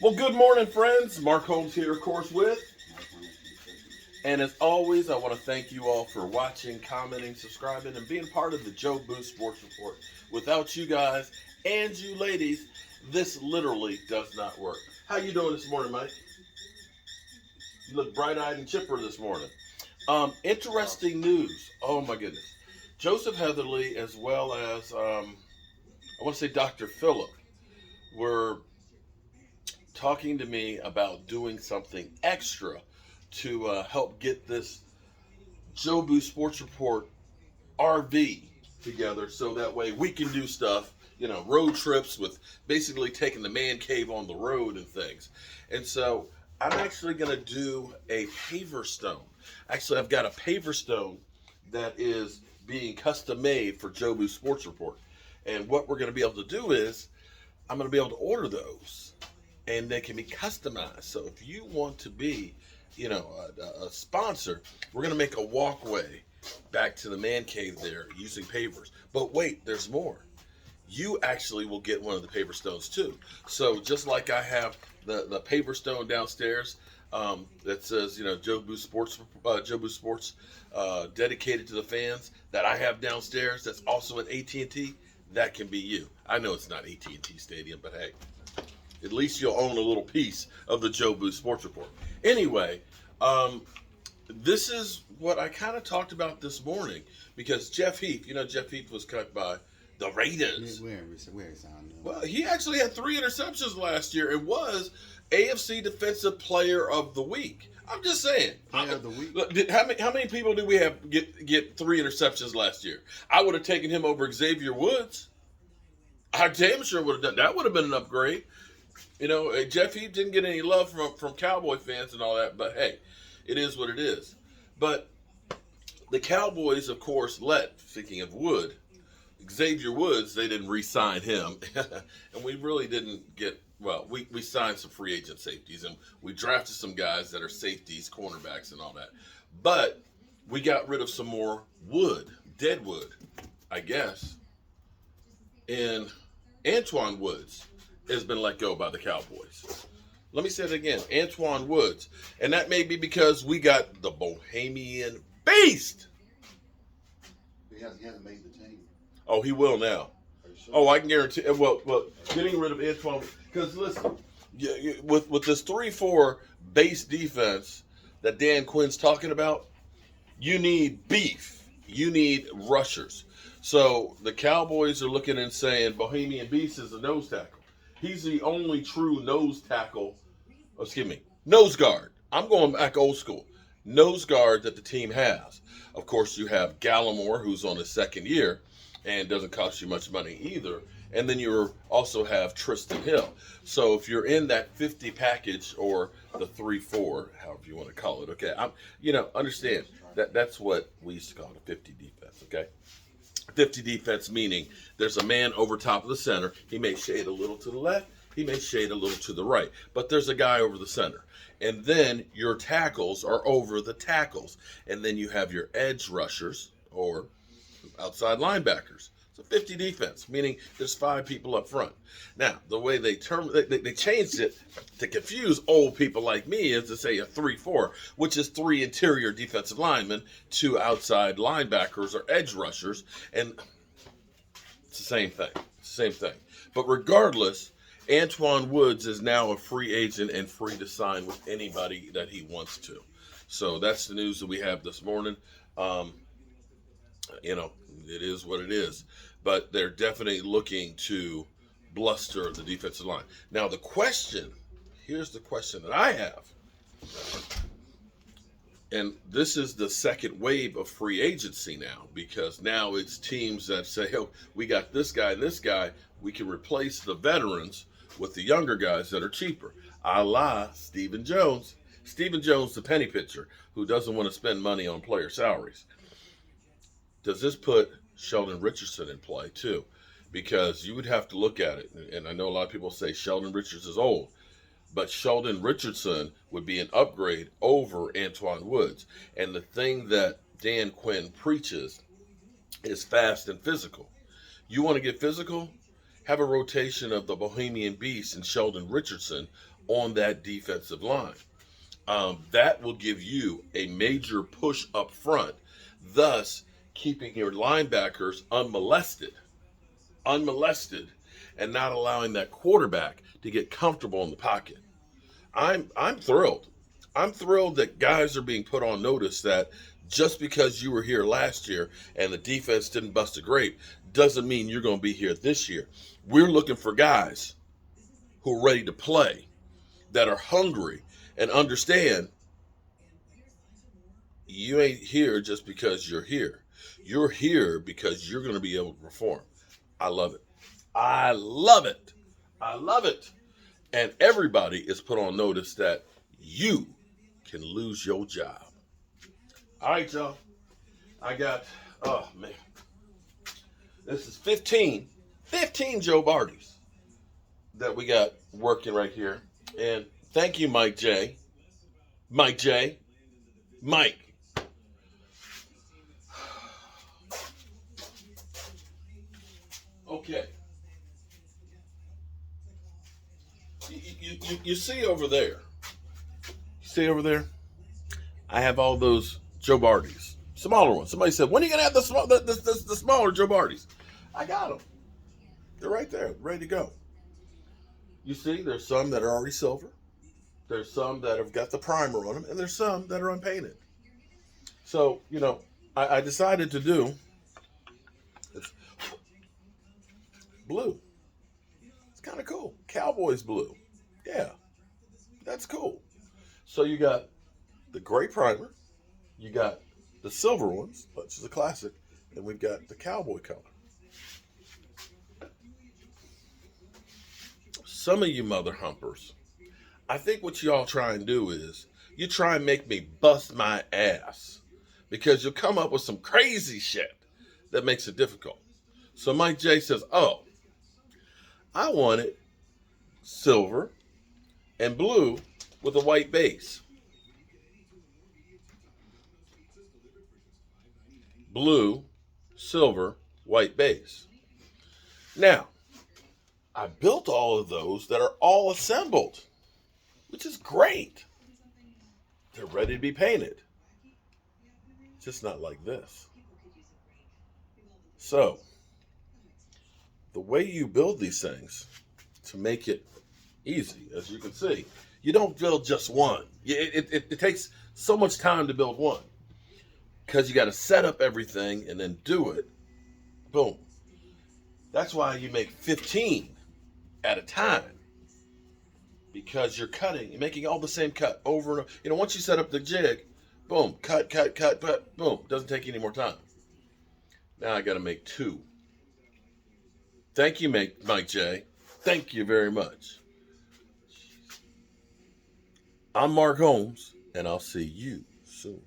Well, good morning, friends. Mark Holmes here, of course, with. And as always, I want to thank you all for watching, commenting, subscribing, and being part of the Joe Booth Sports Report. Without you guys and you ladies, this literally does not work. How you doing this morning, Mike? You look bright-eyed and chipper this morning. Interesting news. Oh, my goodness. Joseph Heatherly, as well as, I want to say Dr. Phillip, were talking to me about doing something extra to help get this Joe Boo Sports Report RV together so that way we can do stuff, road trips with basically taking the man cave on the road and things. And so I'm actually going to do a paver stone. Actually, I've got a paver stone that is being custom made for Joe Boo Sports Report. And what we're going to be able to do is I'm going to be able to order those and they can be customized. So if you want to be, a sponsor, we're going to make a walkway back to the man cave there using pavers. But wait, there's more. You actually will get one of the paver stones too. So just like I have the paver stone downstairs that says, Joe Boo Sports, dedicated to the fans that I have downstairs. That's also at AT&T. That can be you. I know it's not AT&T Stadium, but hey, at least you'll own a little piece of the Joe Boo Sports Report. Anyway, this is what I kind of talked about this morning because Jeff Heath, Jeff Heath was cut by the Raiders. Where is on? Well, he actually had 3 interceptions last year and was AFC Defensive Player of the Week. I'm just saying. Player of the week. Look, how many people do we have get 3 interceptions last year? I would have taken him over Xavier Woods. I damn sure would have done that. Would have been an upgrade. Jeff Heath didn't get any love from Cowboy fans and all that, but hey, it is what it is. But the Cowboys, of course, speaking of Wood, Xavier Woods, they didn't re-sign him. And we really didn't get, we signed some free agent safeties, and we drafted some guys that are safeties, cornerbacks, and all that. But we got rid of some more wood, dead wood, I guess. And Antwan Woods has been let go by the Cowboys. Let me say it again, Antwan Woods. And that may be because we got the Bohemian Beast. He hasn't made the team. Oh, he will now. Sure? Oh, I can guarantee. Well, getting rid of Antwan, because listen, with this 3-4 base defense that Dan Quinn's talking about, you need beef. You need rushers. So the Cowboys are looking and saying Bohemian Beast is a nose tackle. He's the only true nose guard. I'm going back old school. Nose guard that the team has. Of course, you have Gallimore, who's on his second year and doesn't cost you much money either. And then you also have Tristan Hill. So if you're in that 50 package or the 3-4, however you want to call it, okay? Understand that's what we used to call it, a 50 defense, okay? 50 defense meaning there's a man over top of the center. He may shade a little to the left. He may shade a little to the right. But there's a guy over the center. And then your tackles are over the tackles. And then you have your edge rushers or outside linebackers. It's a 50 defense, meaning there's 5 people up front. Now, the way they changed it to confuse old people like me is to say a 3-4, which is 3 interior defensive linemen, 2 outside linebackers or edge rushers, and it's the same thing. But regardless, Antwan Woods is now a free agent and free to sign with anybody that he wants to. So that's the news that we have this morning. It is what it is. But they're definitely looking to bluster the defensive line. Now, here's the question that I have. And this is the second wave of free agency now, because now it's teams that say, oh, we got this guy and this guy. We can replace the veterans with the younger guys that are cheaper, a la Stephen Jones. Stephen Jones, the penny pitcher, who doesn't want to spend money on player salaries. Does this put Sheldon Richardson in play too? Because you would have to look at it, and I know a lot of people say Sheldon Richardson is old, but Sheldon Richardson would be an upgrade over Antwan Woods. And the thing that Dan Quinn preaches is fast and physical. You want to get physical? have a rotation of the Bohemian Beast and Sheldon Richardson on that defensive line. That will give you a major push up front, thus keeping your linebackers unmolested, and not allowing that quarterback to get comfortable in the pocket. I'm thrilled. I'm thrilled that guys are being put on notice that just because you were here last year and the defense didn't bust a grape doesn't mean you're going to be here this year. We're looking for guys who are ready to play, that are hungry and understand you ain't here just because you're here. You're here because you're going to be able to perform. I love it. I love it. I love it. And everybody is put on notice that you can lose your job. All right, y'all. I got, oh man. This is 15 Joe Bardys that we got working right here. And thank you, Mike J. Mike. Okay. You see over there. You see over there? I have all those Joe Bardys. Smaller ones. Somebody said, when are you going to have the smaller Joe Bardys? I got them. They're right there, ready to go. You see, there's some that are already silver. There's some that have got the primer on them. And there's some that are unpainted. So, I decided to do blue. It's kind of cool. Cowboys blue. Yeah, that's cool. So you got the gray primer. You got the silver ones, which is a classic. And we've got the cowboy color. Some of you mother humpers, I think what y'all try and do is you try and make me bust my ass because you'll come up with some crazy shit that makes it difficult. So Mike J says, oh, I want it silver and blue with a white base. Blue, silver, white base. Now, I built all of those that are all assembled, which is great. They're ready to be painted. Just not like this. So, the way you build these things to make it easy, as you can see, you don't build just one. It takes so much time to build one because you got to set up everything and then do it. Boom. That's why you make 15 at a time, because you're making all the same cut over and over. Once you set up the jig, boom, cut, boom. Doesn't take any more time. Now I got to make 2. Thank you, Mike J. Thank you very much. I'm Mark Holmes, and I'll see you soon.